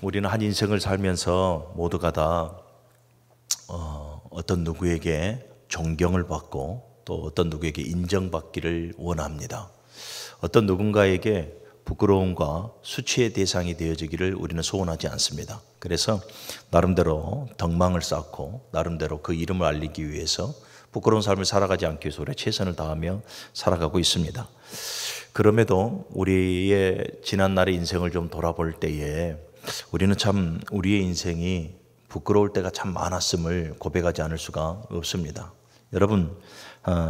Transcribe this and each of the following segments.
우리는 한 인생을 살면서 모두가 다 어떤 누구에게 존경을 받고 또 어떤 누구에게 인정받기를 원합니다. 어떤 누군가에게 부끄러움과 수치의 대상이 되어지기를 우리는 소원하지 않습니다. 그래서 나름대로 덕망을 쌓고 나름대로 그 이름을 알리기 위해서 부끄러운 삶을 살아가지 않기 위해서 우리 최선을 다하며 살아가고 있습니다. 그럼에도 우리의 지난날의 인생을 좀 돌아볼 때에 우리는 참 우리의 인생이 부끄러울 때가 참 많았음을 고백하지 않을 수가 없습니다. 여러분,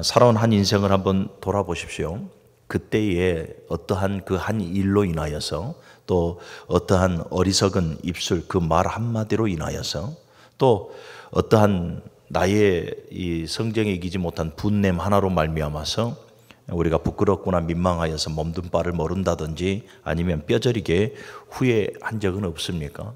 살아온 한 인생을 한번 돌아보십시오. 그때에 어떠한 그 한 일로 인하여서 또 어떠한 어리석은 입술 그 말 한마디로 인하여서 또 어떠한 나의 이 성정에 이기지 못한 분냄 하나로 말미암아서 우리가 부끄럽거나 민망하여서 몸둔 바를 모른다든지 아니면 뼈저리게 후회한 적은 없습니까?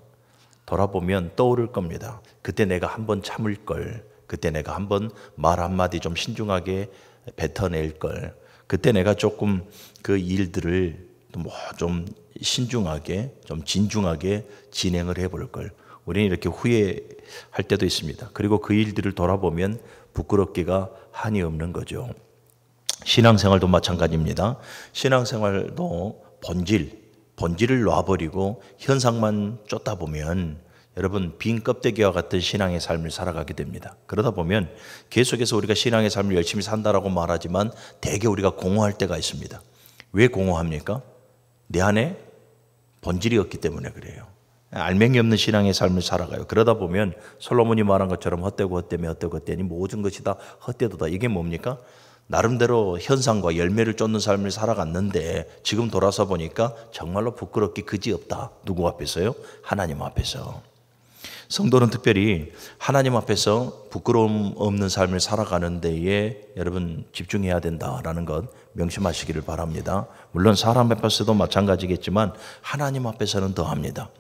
돌아보면 떠오를 겁니다. 그때 내가 한번 참을 걸, 그때 내가 한번 말 한마디 좀 신중하게 뱉어낼 걸, 그때 내가 조금 그 일들을 좀 신중하게, 좀 진중하게 진행을 해볼 걸. 우리는 이렇게 후회할 때도 있습니다. 그리고 그 일들을 돌아보면 부끄럽기가 한이 없는 거죠. 신앙생활도 마찬가지입니다. 신앙생활도 본질을 놔버리고 현상만 쫓다 보면 여러분 빈 껍데기와 같은 신앙의 삶을 살아가게 됩니다. 그러다 보면 계속해서 우리가 신앙의 삶을 열심히 산다라고 말하지만 대개 우리가 공허할 때가 있습니다. 왜 공허합니까? 내 안에 본질이 없기 때문에 그래요. 알맹이 없는 신앙의 삶을 살아가요. 그러다 보면 솔로몬이 말한 것처럼 헛되고 헛되며 헛되고 헛되니 모든 것이 다 헛되도다. 이게 뭡니까? 나름대로 현상과 열매를 쫓는 삶을 살아갔는데 지금 돌아서 보니까 정말로 부끄럽기 그지없다. 누구 앞에서요? 하나님 앞에서. 성도는 특별히 하나님 앞에서 부끄러움 없는 삶을 살아가는 데에 여러분 집중해야 된다라는 것 명심하시기를 바랍니다. 물론 사람 앞에서도 마찬가지겠지만 하나님 앞에서는 더합니다.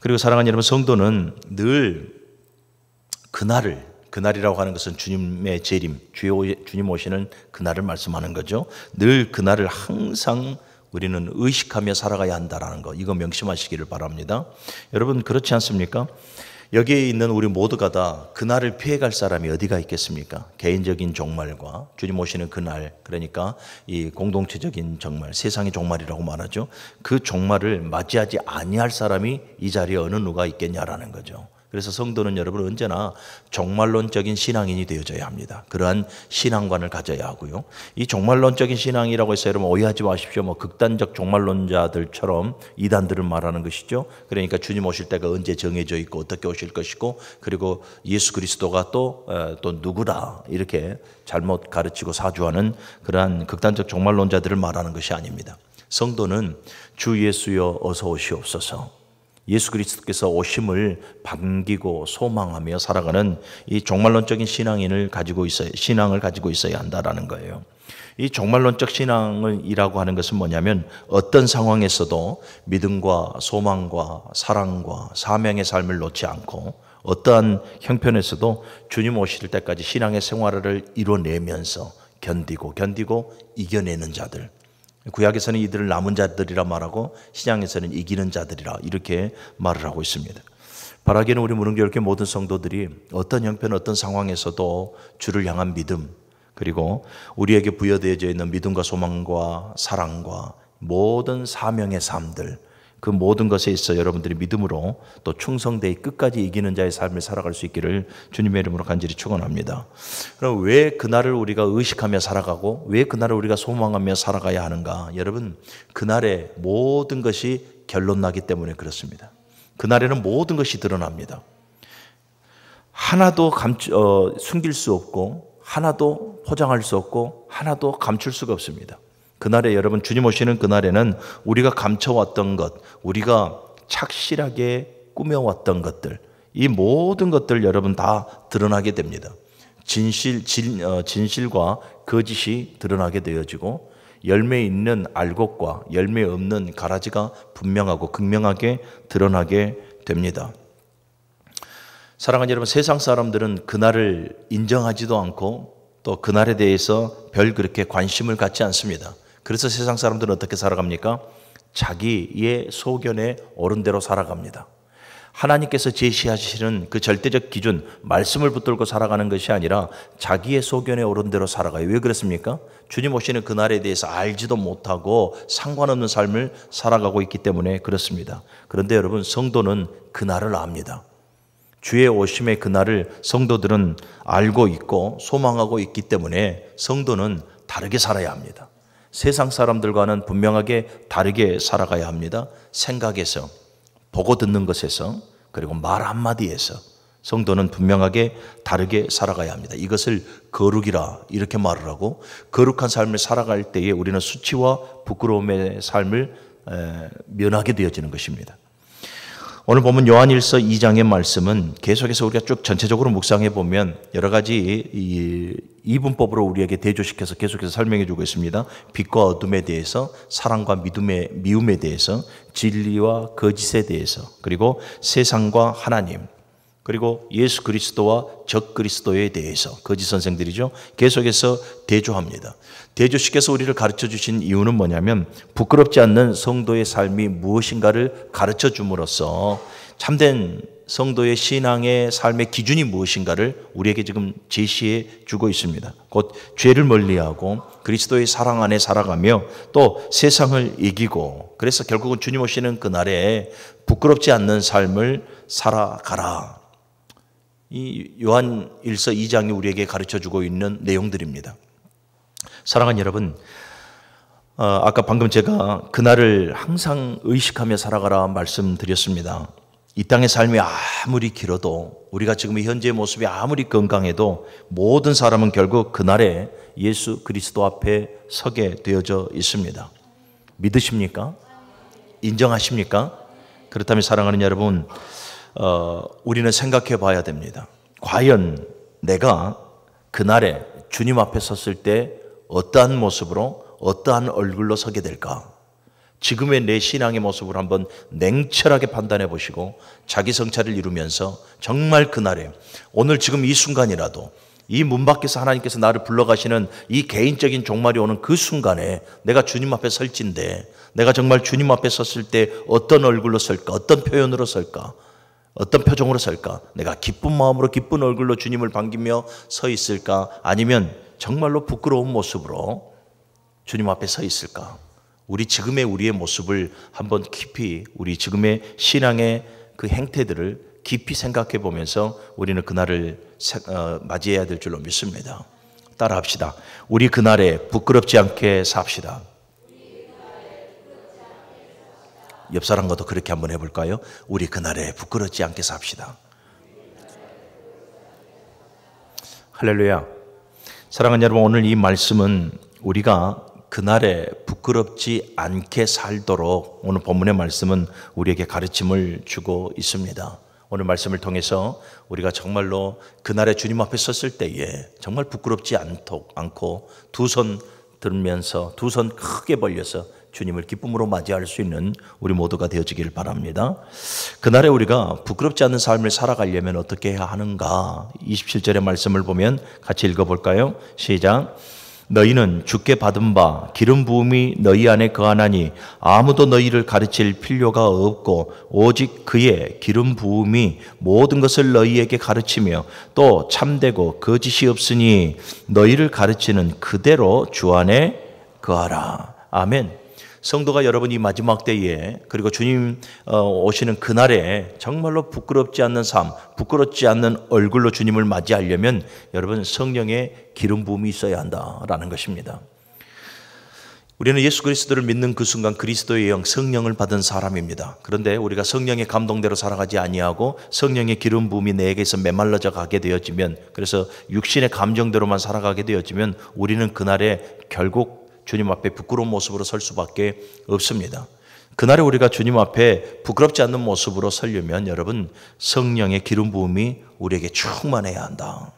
그리고 사랑하는 여러분, 성도는 늘 그날이라고 하는 것은 주님의 재림, 주님 오시는 그날을 말씀하는 거죠. 늘 그날을 항상 우리는 의식하며 살아가야 한다는 거, 이거 명심하시기를 바랍니다. 여러분 그렇지 않습니까? 여기에 있는 우리 모두가 다 그날을 피해갈 사람이 어디가 있겠습니까? 개인적인 종말과 주님 오시는 그날, 그러니까 이 공동체적인 종말, 세상의 종말이라고 말하죠. 그 종말을 맞이하지 아니할 사람이 이 자리에 어느 누가 있겠냐라는 거죠. 그래서 성도는 여러분 언제나 종말론적인 신앙인이 되어져야 합니다. 그러한 신앙관을 가져야 하고요. 이 종말론적인 신앙이라고 해서 여러분 오해하지 마십시오. 극단적 종말론자들처럼 이단들을 말하는 것이죠. 그러니까 주님 오실 때가 언제 정해져 있고 어떻게 오실 것이고 그리고 예수 그리스도가 또 누구다 이렇게 잘못 가르치고 사주하는 그러한 극단적 종말론자들을 말하는 것이 아닙니다. 성도는 주 예수여 어서 오시옵소서, 예수 그리스도께서 오심을 반기고 소망하며 살아가는 이 종말론적인 신앙을 가지고 있어야 한다라는 거예요. 이 종말론적 신앙이라고 하는 것은 뭐냐면 어떤 상황에서도 믿음과 소망과 사랑과 사명의 삶을 놓지 않고 어떠한 형편에서도 주님 오실 때까지 신앙의 생활을 이뤄내면서 견디고 이겨내는 자들. 구약에서는 이들을 남은 자들이라 말하고 신약에서는 이기는 자들이라 이렇게 말을 하고 있습니다. 바라기는 우리 무릉교회 모든 성도들이 어떤 형편 어떤 상황에서도 주를 향한 믿음, 그리고 우리에게 부여되어져 있는 믿음과 소망과 사랑과 모든 사명의 삶들, 그 모든 것에 있어 여러분들이 믿음으로 또 충성되이 끝까지 이기는 자의 삶을 살아갈 수 있기를 주님의 이름으로 간절히 축원합니다. 그럼 왜 그날을 우리가 의식하며 살아가고 왜 그날을 우리가 소망하며 살아가야 하는가? 여러분, 그날에 모든 것이 결론나기 때문에 그렇습니다. 그날에는 모든 것이 드러납니다. 하나도 숨길 수 없고 하나도 포장할 수 없고 하나도 감출 수가 없습니다. 그날에 여러분 주님 오시는 그날에는 우리가 감춰왔던 것, 우리가 착실하게 꾸며왔던 것들, 이 모든 것들 여러분 다 드러나게 됩니다. 진실과 거짓이 드러나게 되어지고 열매 있는 알곡과 열매 없는 가라지가 분명하고 극명하게 드러나게 됩니다. 사랑하는 여러분, 세상 사람들은 그날을 인정하지도 않고 또 그날에 대해서 별 그렇게 관심을 갖지 않습니다. 그래서 세상 사람들은 어떻게 살아갑니까? 자기의 소견에 옳은 대로 살아갑니다. 하나님께서 제시하시는 그 절대적 기준, 말씀을 붙들고 살아가는 것이 아니라 자기의 소견에 옳은 대로 살아가요. 왜 그렇습니까? 주님 오시는 그날에 대해서 알지도 못하고 상관없는 삶을 살아가고 있기 때문에 그렇습니다. 그런데 여러분, 성도는 그날을 압니다. 주의 오심의 그날을 성도들은 알고 있고 소망하고 있기 때문에 성도는 다르게 살아야 합니다. 세상 사람들과는 분명하게 다르게 살아가야 합니다. 생각에서, 보고 듣는 것에서, 그리고 말 한마디에서 성도는 분명하게 다르게 살아가야 합니다. 이것을 거룩이라 이렇게 말을 하고, 거룩한 삶을 살아갈 때에 우리는 수치와 부끄러움의 삶을 면하게 되어지는 것입니다. 오늘 보면 요한일서 2장의 말씀은 계속해서 우리가 쭉 전체적으로 묵상해 보면 여러 가지 이분법으로 우리에게 대조시켜서 계속해서 설명해 주고 있습니다. 빛과 어둠에 대해서, 사랑과 미움에 대해서, 진리와 거짓에 대해서, 그리고 세상과 하나님, 그리고 예수 그리스도와 적 그리스도에 대해서, 거짓 선생들이죠, 계속해서 대조합니다. 대조시켜서 우리를 가르쳐 주신 이유는 뭐냐면 부끄럽지 않는 성도의 삶이 무엇인가를 가르쳐 줌으로써 참된 성도의 신앙의 삶의 기준이 무엇인가를 우리에게 지금 제시해 주고 있습니다. 곧 죄를 멀리하고 그리스도의 사랑 안에 살아가며 또 세상을 이기고, 그래서 결국은 주님 오시는 그날에 부끄럽지 않는 삶을 살아가라. 이 요한일서 2장이 우리에게 가르쳐 주고 있는 내용들입니다. 사랑하는 여러분, 아까 방금 제가 그날을 항상 의식하며 살아가라 말씀드렸습니다. 이 땅의 삶이 아무리 길어도, 우리가 지금 현재의 모습이 아무리 건강해도 모든 사람은 결국 그날에 예수 그리스도 앞에 서게 되어져 있습니다. 믿으십니까? 인정하십니까? 그렇다면 사랑하는 여러분, 우리는 생각해 봐야 됩니다. 과연 내가 그날에 주님 앞에 섰을 때 어떠한 모습으로, 어떠한 얼굴로 서게 될까? 지금의 내 신앙의 모습을 한번 냉철하게 판단해 보시고 자기 성찰을 이루면서 정말 그날에, 오늘 지금 이 순간이라도 이 문 밖에서 하나님께서 나를 불러가시는 이 개인적인 종말이 오는 그 순간에 내가 주님 앞에 설진데, 내가 정말 주님 앞에 섰을 때 어떤 얼굴로 설까? 어떤 표현으로 설까? 어떤 표정으로 설까? 내가 기쁜 마음으로 기쁜 얼굴로 주님을 반기며 서 있을까? 아니면 정말로 부끄러운 모습으로 주님 앞에 서 있을까? 우리 지금의 우리의 모습을 한번 깊이, 우리 지금의 신앙의 그 행태들을 깊이 생각해 보면서 우리는 그날을 맞이해야 될 줄로 믿습니다. 따라합시다. 우리 그날에 부끄럽지 않게 삽시다. 옆 사람과도 그렇게 한번 해볼까요? 우리 그날에 부끄럽지 않게 삽시다. 할렐루야. 사랑하는 여러분, 오늘 이 말씀은 우리가 그날에 부끄럽지 않게 살도록 오늘 본문의 말씀은 우리에게 가르침을 주고 있습니다. 오늘 말씀을 통해서 우리가 정말로 그날에 주님 앞에 섰을 때에 정말 부끄럽지 않고 두 손 들면서 두 손 크게 벌려서 주님을 기쁨으로 맞이할 수 있는 우리 모두가 되어지기를 바랍니다. 그날에 우리가 부끄럽지 않는 삶을 살아가려면 어떻게 해야 하는가? 27절의 말씀을 보면 같이 읽어볼까요? 시작. 너희는 주께 받은 바 기름 부음이 너희 안에 거하나니 아무도 너희를 가르칠 필요가 없고 오직 그의 기름 부음이 모든 것을 너희에게 가르치며 또 참되고 거짓이 없으니 너희를 가르치는 그대로 주 안에 거하라. 아멘. 성도가 여러분 이 마지막 때에, 그리고 주님 오시는 그날에 정말로 부끄럽지 않는 삶, 부끄럽지 않는 얼굴로 주님을 맞이하려면 여러분 성령의 기름 부음이 있어야 한다라는 것입니다. 우리는 예수 그리스도를 믿는 그 순간 그리스도의 영, 성령을 받은 사람입니다. 그런데 우리가 성령의 감동대로 살아가지 아니하고 성령의 기름 부음이 내게서 메말라져 가게 되어지면, 그래서 육신의 감정대로만 살아가게 되어지면 우리는 그날에 결국 주님 앞에 부끄러운 모습으로 설 수밖에 없습니다. 그날에 우리가 주님 앞에 부끄럽지 않는 모습으로 서려면 여러분 성령의 기름 부음이 우리에게 충만해야 한다.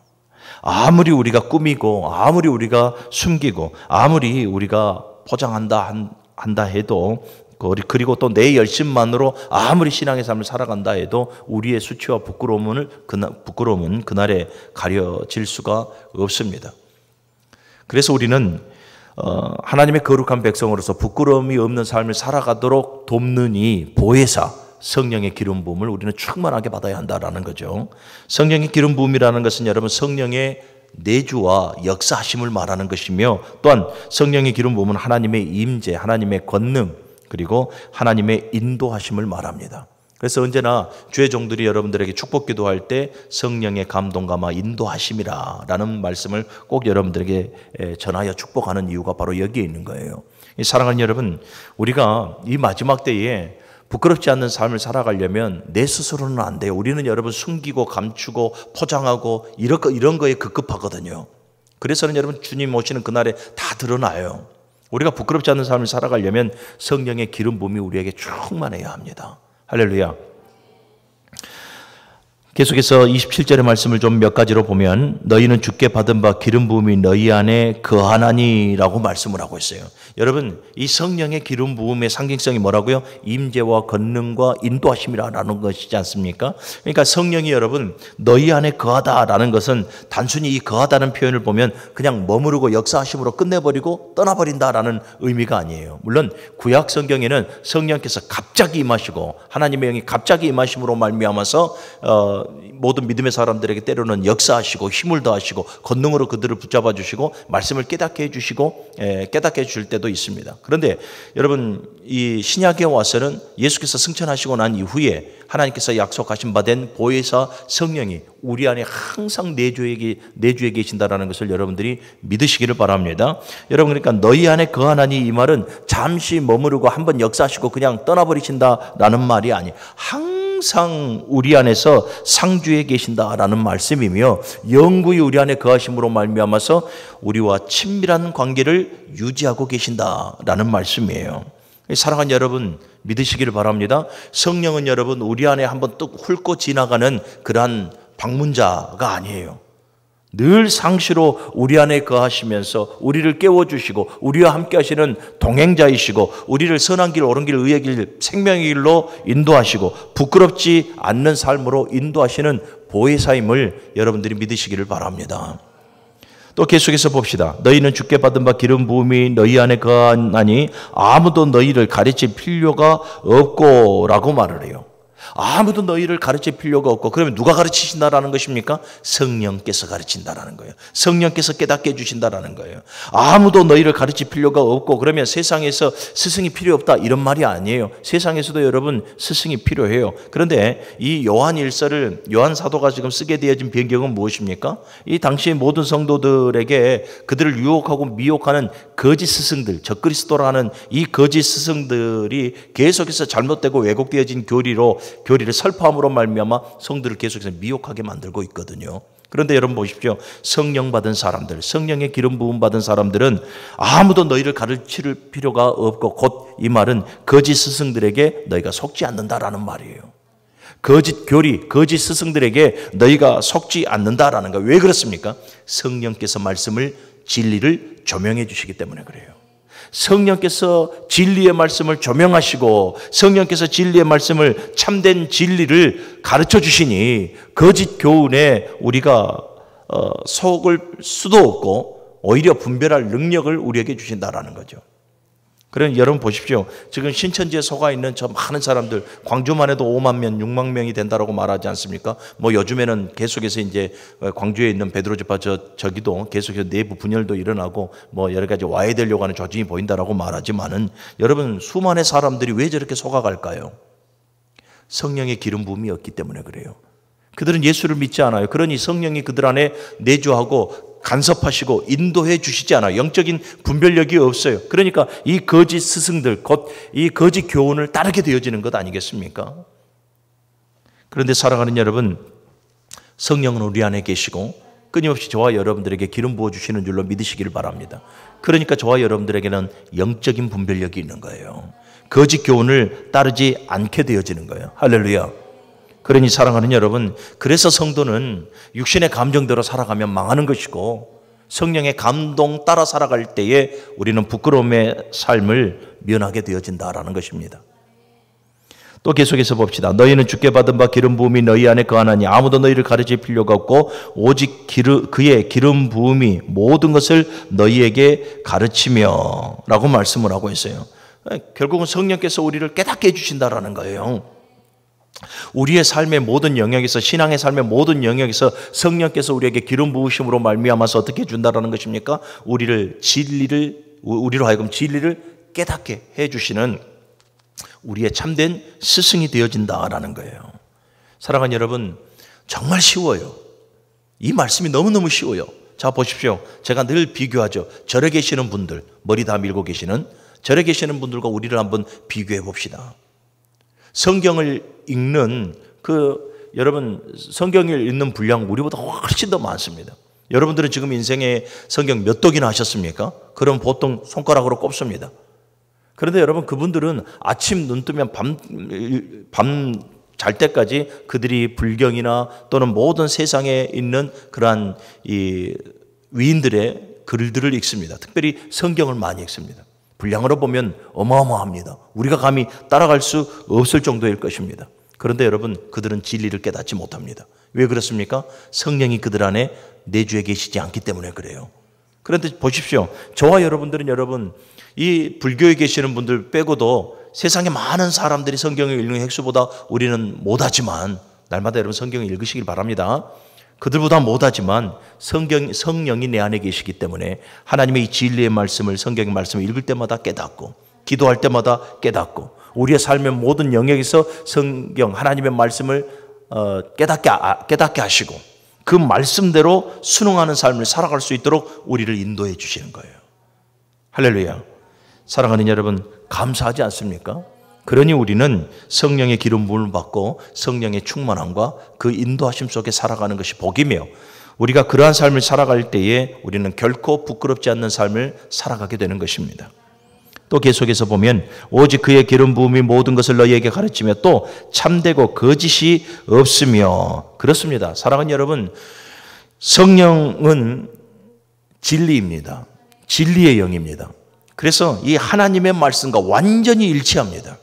아무리 우리가 꾸미고 아무리 우리가 숨기고 아무리 우리가 포장한다 해도, 그리고 또 내 열심만으로 아무리 신앙의 삶을 살아간다 해도 우리의 수치와 부끄러움은 그날에 가려질 수가 없습니다. 그래서 우리는 하나님의 거룩한 백성으로서 부끄러움이 없는 삶을 살아가도록 돕는 이 보혜사, 성령의 기름 부음을 우리는 충만하게 받아야 한다라는 거죠. 성령의 기름 부음이라는 것은 여러분 성령의 내주와 역사하심을 말하는 것이며, 또한 성령의 기름 부음은 하나님의 임재, 하나님의 권능, 그리고 하나님의 인도하심을 말합니다. 그래서 언제나 주의 종들이 여러분들에게 축복 기도할 때 성령의 감동과 인도하심이라 라는 말씀을 꼭 여러분들에게 전하여 축복하는 이유가 바로 여기에 있는 거예요. 사랑하는 여러분, 우리가 이 마지막 때에 부끄럽지 않는 삶을 살아가려면 내 스스로는 안 돼요. 우리는 여러분 숨기고 감추고 포장하고 이런 거에 급급하거든요. 그래서는 여러분 주님 오시는 그날에 다 드러나요. 우리가 부끄럽지 않는 삶을 살아가려면 성령의 기름 부음이 우리에게 충만해야 합니다. 할렐루야. 계속해서 27절의 말씀을 좀 몇 가지로 보면, 너희는 주께 받은 바 기름 부음이 너희 안에 거하나니라고 말씀을 하고 있어요. 여러분, 이 성령의 기름 부음의 상징성이 뭐라고요? 임재와 권능과 인도하심이라는 것이지 않습니까? 그러니까 성령이 여러분 너희 안에 거하다라는 것은 단순히 이 거하다는 표현을 보면 그냥 머무르고 역사하심으로 끝내버리고 떠나버린다라는 의미가 아니에요. 물론 구약 성경에는 성령께서 갑자기 임하시고 하나님의 영이 갑자기 임하심으로 말미암아서 모든 믿음의 사람들에게 때로는 역사하시고 힘을 더하시고 권능으로 그들을 붙잡아 주시고 말씀을 깨닫게 해주시고 깨닫게 해줄 때도 있습니다. 그런데 여러분, 이 신약에 와서는 예수께서 승천하시고 난 이후에 하나님께서 약속하신 바 된 보혜사 성령이 우리 안에 항상 내주에 계신다라는 것을 여러분들이 믿으시기를 바랍니다. 여러분, 그러니까 너희 안에 거하나니 이 말은 잠시 머무르고 한번 역사하시고 그냥 떠나버리신다라는 말이 아니에요. 항상 우리 안에서 상주에 계신다라는 말씀이며, 영구히 우리 안에 거하심으로 말미암아서 우리와 친밀한 관계를 유지하고 계신다라는 말씀이에요. 사랑하는 여러분, 믿으시기를 바랍니다. 성령은 여러분 우리 안에 한번 뚝 훑고 지나가는 그러한 방문자가 아니에요. 늘 상시로 우리 안에 거하시면서 우리를 깨워주시고 우리와 함께 하시는 동행자이시고 우리를 선한 길, 옳은 길, 의의 길, 생명의 길로 인도하시고 부끄럽지 않는 삶으로 인도하시는 보혜사임을 여러분들이 믿으시기를 바랍니다. 또 계속해서 봅시다. 너희는 주께 받은 바 기름 부음이 너희 안에 거하나니 아무도 너희를 가르칠 필요가 없고 라고 말을 해요. 아무도 너희를 가르칠 필요가 없고, 그러면 누가 가르치신다라는 것입니까? 성령께서 가르친다라는 거예요. 성령께서 깨닫게 해주신다라는 거예요. 아무도 너희를 가르칠 필요가 없고, 그러면 세상에서 스승이 필요 없다 이런 말이 아니에요. 세상에서도 여러분 스승이 필요해요. 그런데 이 요한 일서를 요한 사도가 지금 쓰게 되어진 배경은 무엇입니까? 이 당시 모든 성도들에게 그들을 유혹하고 미혹하는 거짓 스승들, 적그리스도라는 이 거짓 스승들이 계속해서 잘못되고 왜곡되어진 교리를 설파함으로 말미암아 성들을 계속해서 미혹하게 만들고 있거든요. 그런데 여러분 보십시오. 성령 받은 사람들, 성령의 기름 부음 받은 사람들은 아무도 너희를 가르칠 필요가 없고, 곧 이 말은 거짓 스승들에게 너희가 속지 않는다라는 말이에요. 거짓 교리, 거짓 스승들에게 너희가 속지 않는다라는 거예요. 왜 그렇습니까? 성령께서 말씀을, 진리를 조명해 주시기 때문에 그래요. 성령께서 진리의 말씀을 조명하시고 성령께서 진리의 말씀을, 참된 진리를 가르쳐 주시니 거짓 교훈에 우리가 속을 수도 없고 오히려 분별할 능력을 우리에게 주신다라는 거죠. 그럼 여러분 보십시오. 지금 신천지에 속아 있는 저 많은 사람들, 광주만 해도 5만 명, 6만 명이 된다라고 말하지 않습니까? 뭐 요즘에는 계속해서 이제 광주에 있는 베드로지파 저기도 계속해서 내부 분열도 일어나고 뭐 여러 가지 와야 되려고 하는 조짐이 보인다라고 말하지만은, 여러분 수많은 사람들이 왜 저렇게 속아갈까요? 성령의 기름 부음이 없기 때문에 그래요. 그들은 예수를 믿지 않아요. 그러니 성령이 그들 안에 내주하고 간섭하시고 인도해 주시지 않아요. 영적인 분별력이 없어요. 그러니까 이 거짓 스승들, 곧 이 거짓 교훈을 따르게 되어지는 것 아니겠습니까? 그런데 사랑하는 여러분, 성령은 우리 안에 계시고 끊임없이 저와 여러분들에게 기름 부어주시는 줄로 믿으시기를 바랍니다. 그러니까 저와 여러분들에게는 영적인 분별력이 있는 거예요. 거짓 교훈을 따르지 않게 되어지는 거예요. 할렐루야. 그러니 사랑하는 여러분, 그래서 성도는 육신의 감정대로 살아가면 망하는 것이고, 성령의 감동 따라 살아갈 때에 우리는 부끄러움의 삶을 면하게 되어진다라는 것입니다. 또 계속해서 봅시다. 너희는 주께 받은 바 기름 부음이 너희 안에 거하나니 아무도 너희를 가르칠 필요가 없고 오직 그의 기름 부음이 모든 것을 너희에게 가르치며 라고 말씀을 하고 있어요. 결국은 성령께서 우리를 깨닫게 해주신다라는 거예요. 우리의 삶의 모든 영역에서, 신앙의 삶의 모든 영역에서 성령께서 우리에게 기름 부으심으로 말미암아서 어떻게 해준다라는 것입니까? 우리로 하여금 진리를 깨닫게 해주시는 우리의 참된 스승이 되어진다라는 거예요. 사랑하는 여러분, 정말 쉬워요. 이 말씀이 너무너무 쉬워요. 자, 보십시오. 제가 늘 비교하죠. 절에 계시는 분들, 머리 다 밀고 계시는 절에 계시는 분들과 우리를 한번 비교해 봅시다. 성경을 읽는 여러분, 성경을 읽는 분량 우리보다 훨씬 더 많습니다. 여러분들은 지금 인생에 성경 몇 독이나 하셨습니까? 그럼 보통 손가락으로 꼽습니다. 그런데 여러분, 그분들은 아침 눈 뜨면 밤 잘 때까지 그들이 불경이나 또는 모든 세상에 있는 그러한 이 위인들의 글들을 읽습니다. 특별히 성경을 많이 읽습니다. 분량으로 보면 어마어마합니다. 우리가 감히 따라갈 수 없을 정도일 것입니다. 그런데 여러분, 그들은 진리를 깨닫지 못합니다. 왜 그렇습니까? 성령이 그들 안에 내주에 계시지 않기 때문에 그래요. 그런데 보십시오. 저와 여러분들은 여러분, 이 불교에 계시는 분들 빼고도 세상에 많은 사람들이 성경을 읽는 횟수보다 우리는 못하지만, 날마다 여러분 성경을 읽으시길 바랍니다. 그들보다 못하지만 성령이 내 안에 계시기 때문에 하나님의 이 진리의 말씀을, 성경의 말씀을 읽을 때마다 깨닫고, 기도할 때마다 깨닫고, 우리의 삶의 모든 영역에서 성경, 하나님의 말씀을 깨닫게 하시고 그 말씀대로 순응하는 삶을 살아갈 수 있도록 우리를 인도해 주시는 거예요. 할렐루야. 사랑하는 여러분, 감사하지 않습니까? 그러니 우리는 성령의 기름 부음을 받고 성령의 충만함과 그 인도하심 속에 살아가는 것이 복이며, 우리가 그러한 삶을 살아갈 때에 우리는 결코 부끄럽지 않는 삶을 살아가게 되는 것입니다. 또 계속해서 보면 오직 그의 기름 부음이 모든 것을 너희에게 가르치며 또 참되고 거짓이 없으며. 그렇습니다. 사랑하는 여러분, 성령은 진리입니다. 진리의 영입니다. 그래서 이 하나님의 말씀과 완전히 일치합니다.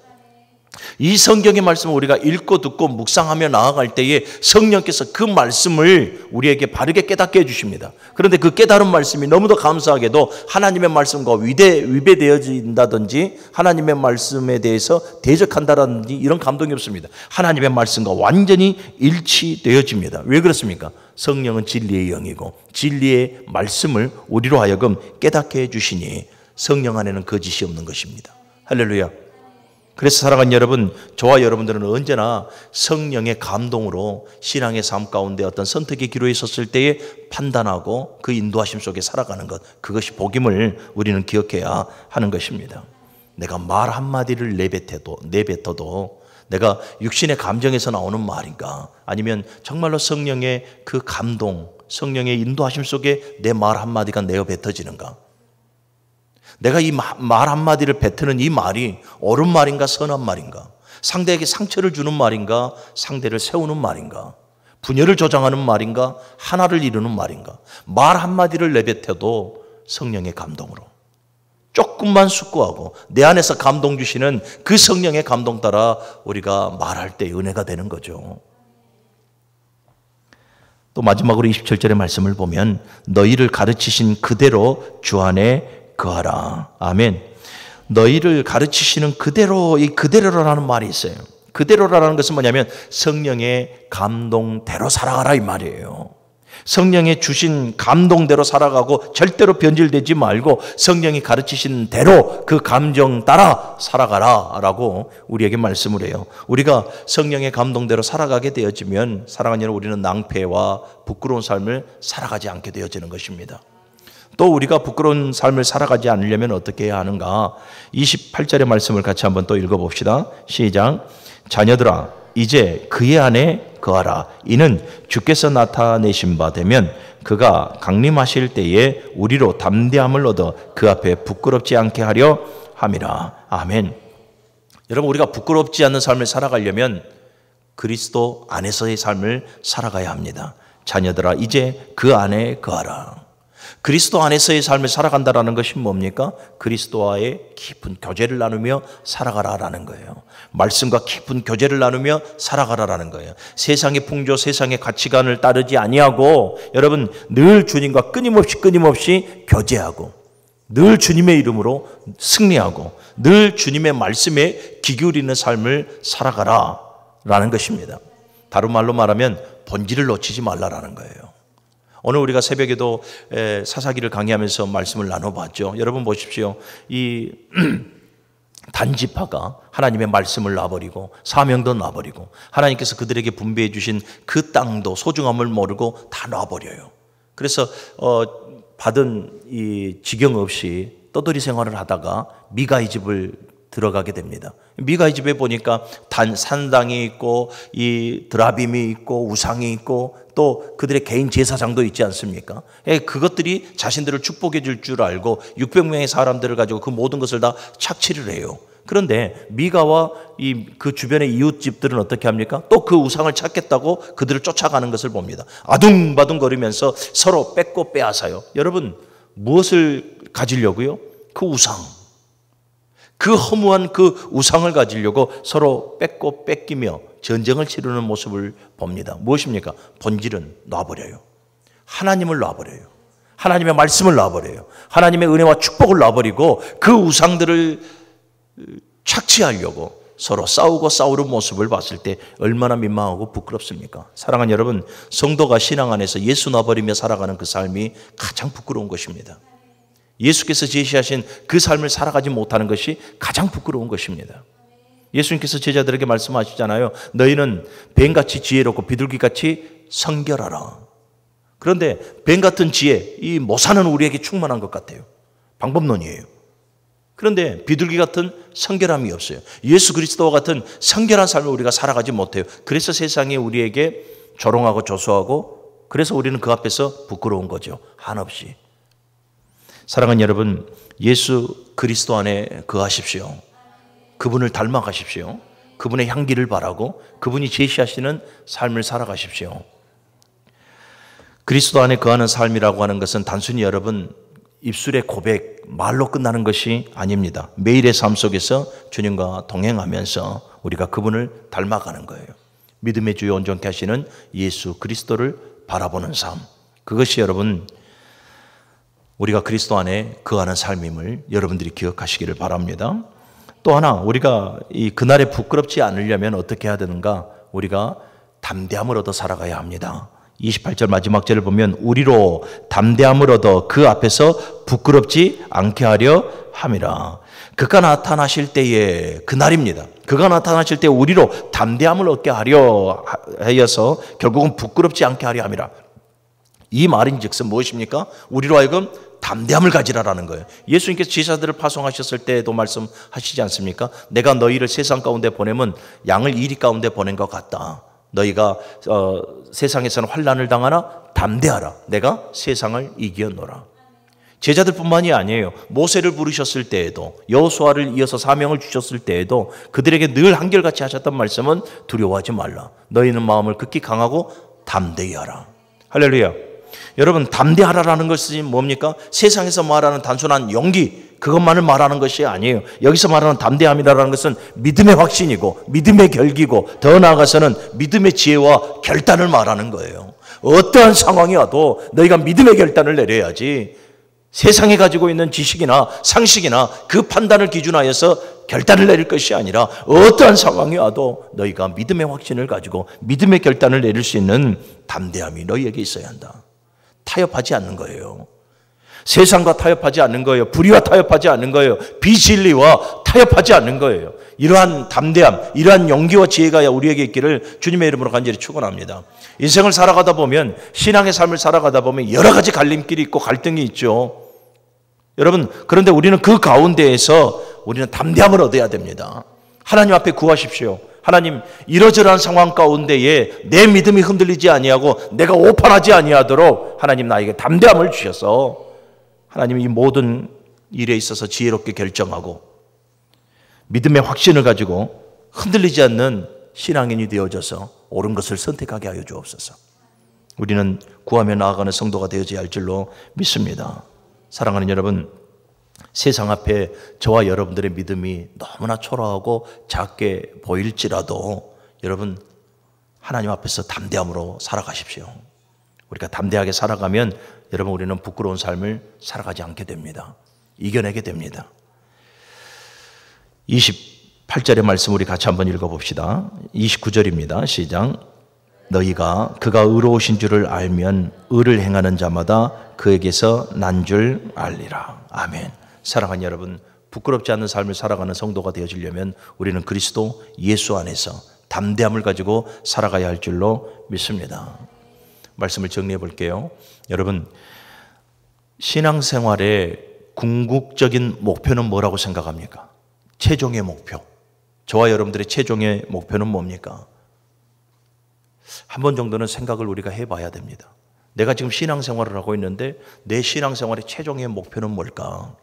이 성경의 말씀을 우리가 읽고 듣고 묵상하며 나아갈 때에 성령께서 그 말씀을 우리에게 바르게 깨닫게 해주십니다. 그런데 그 깨달은 말씀이 너무도 감사하게도 하나님의 말씀과 위배되어진다든지 하나님의 말씀에 대해서 대적한다든지 이런 감동이 없습니다. 하나님의 말씀과 완전히 일치되어집니다. 왜 그렇습니까? 성령은 진리의 영이고 진리의 말씀을 우리로 하여금 깨닫게 해주시니 성령 안에는 거짓이 없는 것입니다. 할렐루야. 그래서 사랑하는 여러분, 저와 여러분들은 언제나 성령의 감동으로 신앙의 삶 가운데 어떤 선택의 기로에 섰을 때에 판단하고 그 인도하심 속에 살아가는 것, 그것이 복임을 우리는 기억해야 하는 것입니다. 내가 말 한마디를 내뱉어도 내가 육신의 감정에서 나오는 말인가, 아니면 정말로 성령의 그 감동, 성령의 인도하심 속에 내 말 한마디가 내어 뱉어지는가, 내가 이 말 한마디를 뱉는 이 말이 옳은 말인가 선한 말인가, 상대에게 상처를 주는 말인가 상대를 세우는 말인가, 분열을 조장하는 말인가 하나를 이루는 말인가. 말 한마디를 내뱉어도 성령의 감동으로 조금만 숙고하고 내 안에서 감동 주시는 그 성령의 감동 따라 우리가 말할 때 은혜가 되는 거죠. 또 마지막으로 27절의 말씀을 보면 너희를 가르치신 그대로 주 안에 거하라. 아멘. 너희를 가르치시는 그대로, 이 그대로라는 말이 있어요. 그대로라는 것은 뭐냐면 성령의 감동대로 살아가라 이 말이에요. 성령의 주신 감동대로 살아가고 절대로 변질되지 말고 성령이 가르치신 대로 그 감정 따라 살아가라 라고 우리에게 말씀을 해요. 우리가 성령의 감동대로 살아가게 되어지면 사랑하는 여러분, 우리는 낭패와 부끄러운 삶을 살아가지 않게 되어지는 것입니다. 또 우리가 부끄러운 삶을 살아가지 않으려면 어떻게 해야 하는가? 28절의 말씀을 같이 한번 또 읽어봅시다. 시작. 자녀들아, 이제 그의 안에 거하라. 이는 주께서 나타내신 바 되면 그가 강림하실 때에 우리로 담대함을 얻어 그 앞에 부끄럽지 않게 하려 함이라. 아멘. 여러분, 우리가 부끄럽지 않는 삶을 살아가려면 그리스도 안에서의 삶을 살아가야 합니다. 자녀들아, 이제 그 안에 거하라. 그리스도 안에서의 삶을 살아간다라는 것이 뭡니까? 그리스도와의 깊은 교제를 나누며 살아가라라는 거예요. 말씀과 깊은 교제를 나누며 살아가라라는 거예요. 세상의 풍조, 세상의 가치관을 따르지 아니하고 여러분 늘 주님과 끊임없이 교제하고 늘 주님의 이름으로 승리하고 늘 주님의 말씀에 귀 기울이는 삶을 살아가라라는 것입니다. 다른 말로 말하면 본질을 놓치지 말라라는 거예요. 오늘 우리가 새벽에도 사사기를 강의하면서 말씀을 나눠봤죠. 여러분 보십시오. 이 단지파가 하나님의 말씀을 놔버리고 사명도 놔버리고 하나님께서 그들에게 분배해 주신 그 땅도 소중함을 모르고 다 놔버려요. 그래서 받은 이 지경 없이 떠돌이 생활을 하다가 미가의 집을 들어가게 됩니다. 미가의 집에 보니까 산당이 있고 이 드라빔이 있고 우상이 있고 또 그들의 개인 제사장도 있지 않습니까? 그것들이 자신들을 축복해 줄 줄 알고 600명의 사람들을 가지고 그 모든 것을 다 착취를 해요. 그런데 미가와 그 주변의 이웃집들은 어떻게 합니까? 또 그 우상을 찾겠다고 그들을 쫓아가는 것을 봅니다. 아둥바둥 거리면서 서로 뺏고 빼앗아요. 여러분 무엇을 가지려고요? 그 우상. 그 허무한 그 우상을 가지려고 서로 뺏고 뺏기며 전쟁을 치르는 모습을 봅니다. 무엇입니까? 본질은 놔버려요. 하나님을 놔버려요. 하나님의 말씀을 놔버려요. 하나님의 은혜와 축복을 놔버리고 그 우상들을 착취하려고 서로 싸우고 싸우는 모습을 봤을 때 얼마나 민망하고 부끄럽습니까? 사랑하는 여러분, 성도가 신앙 안에서 예수 놔버리며 살아가는 그 삶이 가장 부끄러운 것입니다. 예수께서 제시하신 그 삶을 살아가지 못하는 것이 가장 부끄러운 것입니다. 예수님께서 제자들에게 말씀하시잖아요. 너희는 뱀같이 지혜롭고 비둘기같이 성결하라. 그런데 뱀같은 지혜, 이 모사는 우리에게 충만한 것 같아요. 방법론이에요. 그런데 비둘기 같은 성결함이 없어요. 예수 그리스도와 같은 성결한 삶을 우리가 살아가지 못해요. 그래서 세상이 우리에게 조롱하고 조소하고 그래서 우리는 그 앞에서 부끄러운 거죠. 한없이. 사랑하는 여러분, 예수 그리스도 안에 거하십시오. 그분을 닮아가십시오. 그분의 향기를 바라고 그분이 제시하시는 삶을 살아가십시오. 그리스도 안에 거하는 삶이라고 하는 것은 단순히 여러분 입술의 고백, 말로 끝나는 것이 아닙니다. 매일의 삶 속에서 주님과 동행하면서 우리가 그분을 닮아가는 거예요. 믿음의 주요 온전케 하시는 예수 그리스도를 바라보는 삶. 그것이 여러분 우리가 그리스도 안에 거하는 삶임을 여러분들이 기억하시기를 바랍니다. 또 하나 우리가 그날에 부끄럽지 않으려면 어떻게 해야 되는가? 우리가 담대함을 얻어 살아가야 합니다. 28절 마지막 절을 보면 우리로 담대함을 얻어 그 앞에서 부끄럽지 않게 하려 함이라. 그가 나타나실 때에 그날입니다. 그가 나타나실 때 우리로 담대함을 얻게 하려 하여서 결국은 부끄럽지 않게 하려 함이라. 이 말인즉슨 무엇입니까? 우리로 하여금 담대함을 가지라라는 거예요. 예수님께서 제자들을 파송하셨을 때도 말씀하시지 않습니까? 내가 너희를 세상 가운데 보내면 양을 이리 가운데 보낸 것 같다. 너희가 세상에서는 환난을 당하나 담대하라. 내가 세상을 이기었노라. 제자들뿐만이 아니에요. 모세를 부르셨을 때에도 여호수아를 이어서 사명을 주셨을 때에도 그들에게 늘 한결같이 하셨던 말씀은 두려워하지 말라. 너희는 마음을 극히 강하고 담대히 하라. 할렐루야. 여러분 담대하라라는 것이 뭡니까? 세상에서 말하는 단순한 용기 그것만을 말하는 것이 아니에요. 여기서 말하는 담대함이라는 것은 믿음의 확신이고 믿음의 결기고 더 나아가서는 믿음의 지혜와 결단을 말하는 거예요. 어떠한 상황이 와도 너희가 믿음의 결단을 내려야지 세상에 가지고 있는 지식이나 상식이나 그 판단을 기준하여서 결단을 내릴 것이 아니라 어떠한 상황이 와도 너희가 믿음의 확신을 가지고 믿음의 결단을 내릴 수 있는 담대함이 너희에게 있어야 한다. 타협하지 않는 거예요. 세상과 타협하지 않는 거예요. 불의와 타협하지 않는 거예요. 비진리와 타협하지 않는 거예요. 이러한 담대함, 이러한 용기와 지혜가 우리에게 있기를 주님의 이름으로 간절히 축원합니다. 인생을 살아가다 보면 신앙의 삶을 살아가다 보면 여러 가지 갈림길이 있고 갈등이 있죠. 여러분 그런데 우리는 그 가운데에서 우리는 담대함을 얻어야 됩니다. 하나님 앞에 구하십시오. 하나님 이러저러한 상황 가운데에 내 믿음이 흔들리지 아니하고 내가 오판하지 아니하도록 하나님 나에게 담대함을 주셔서 하나님 이 모든 일에 있어서 지혜롭게 결정하고 믿음의 확신을 가지고 흔들리지 않는 신앙인이 되어져서 옳은 것을 선택하게 하여 주옵소서. 우리는 구하며 나아가는 성도가 되어져야 할 줄로 믿습니다. 사랑하는 여러분, 세상 앞에 저와 여러분들의 믿음이 너무나 초라하고 작게 보일지라도 여러분, 하나님 앞에서 담대함으로 살아가십시오. 우리가 담대하게 살아가면 여러분, 우리는 부끄러운 삶을 살아가지 않게 됩니다. 이겨내게 됩니다. 28절의 말씀 우리 같이 한번 읽어봅시다. 29절입니다. 시작. 너희가 그가 의로우신 줄을 알면 의를 행하는 자마다 그에게서 난 줄 알리라. 아멘. 사랑하는 여러분, 부끄럽지 않는 삶을 살아가는 성도가 되어지려면 우리는 그리스도 예수 안에서 담대함을 가지고 살아가야 할 줄로 믿습니다. 말씀을 정리해 볼게요. 여러분, 신앙생활의 궁극적인 목표는 뭐라고 생각합니까? 최종의 목표. 저와 여러분들의 최종의 목표는 뭡니까? 한 번 정도는 생각을 우리가 해봐야 됩니다. 내가 지금 신앙생활을 하고 있는데 내 신앙생활의 최종의 목표는 뭘까?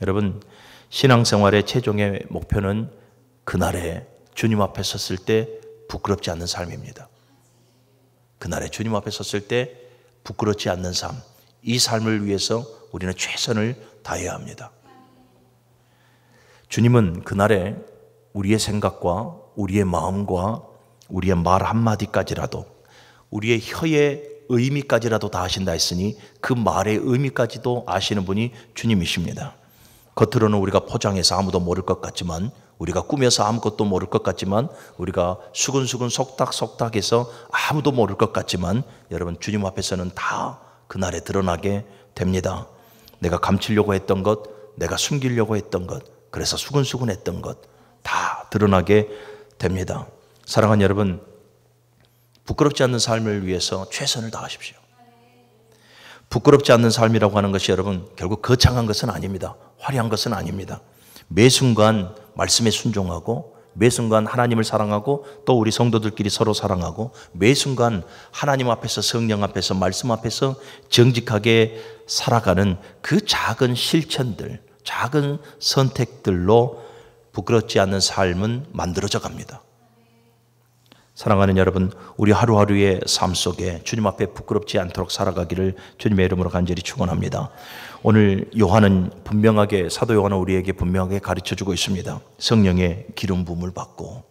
여러분, 신앙생활의 최종의 목표는 그날에 주님 앞에 섰을 때 부끄럽지 않는 삶입니다. 그날에 주님 앞에 섰을 때 부끄럽지 않는 삶, 이 삶을 위해서 우리는 최선을 다해야 합니다. 주님은 그날에 우리의 생각과 우리의 마음과 우리의 말 한마디까지라도, 우리의 혀의 의미까지라도 다 아신다 했으니 그 말의 의미까지도 아시는 분이 주님이십니다. 겉으로는 우리가 포장해서 아무도 모를 것 같지만, 우리가 꾸며서 아무것도 모를 것 같지만, 우리가 수근수근 속닥속닥해서 아무도 모를 것 같지만, 여러분, 주님 앞에서는 다 그날에 드러나게 됩니다. 내가 감추려고 했던 것, 내가 숨기려고 했던 것, 그래서 수근수근했던 것 다 드러나게 됩니다. 사랑하는 여러분, 부끄럽지 않는 삶을 위해서 최선을 다하십시오. 부끄럽지 않는 삶이라고 하는 것이 여러분, 결국 거창한 것은 아닙니다. 화려한 것은 아닙니다. 매 순간 말씀에 순종하고, 매 순간 하나님을 사랑하고, 또 우리 성도들끼리 서로 사랑하고, 매 순간 하나님 앞에서, 성령 앞에서, 말씀 앞에서 정직하게 살아가는 그 작은 실천들, 작은 선택들로 부끄럽지 않는 삶은 만들어져 갑니다. 사랑하는 여러분, 우리 하루하루의 삶 속에 주님 앞에 부끄럽지 않도록 살아가기를 주님의 이름으로 간절히 축원합니다. 오늘 요한은 분명하게, 사도 요한은 우리에게 분명하게 가르쳐주고 있습니다. 성령의 기름 부음을 받고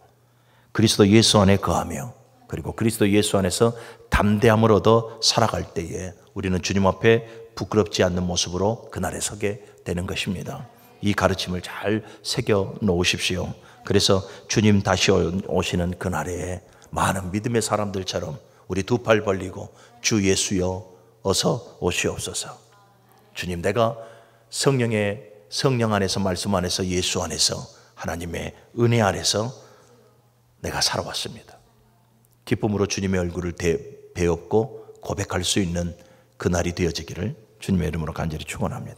그리스도 예수 안에 거하며, 그리고 그리스도 예수 안에서 담대함을 얻어 살아갈 때에 우리는 주님 앞에 부끄럽지 않는 모습으로 그날에 서게 되는 것입니다. 이 가르침을 잘 새겨 놓으십시오. 그래서 주님 다시 오시는 그날에 많은 믿음의 사람들처럼 우리 두 팔 벌리고 주 예수여 어서 오시옵소서. 주님, 내가 성령 안에서, 말씀 안에서, 예수 안에서, 하나님의 은혜 안에서 내가 살아왔습니다. 기쁨으로 주님의 얼굴을 배웠고 고백할 수 있는 그날이 되어지기를 주님의 이름으로 간절히 축원합니다.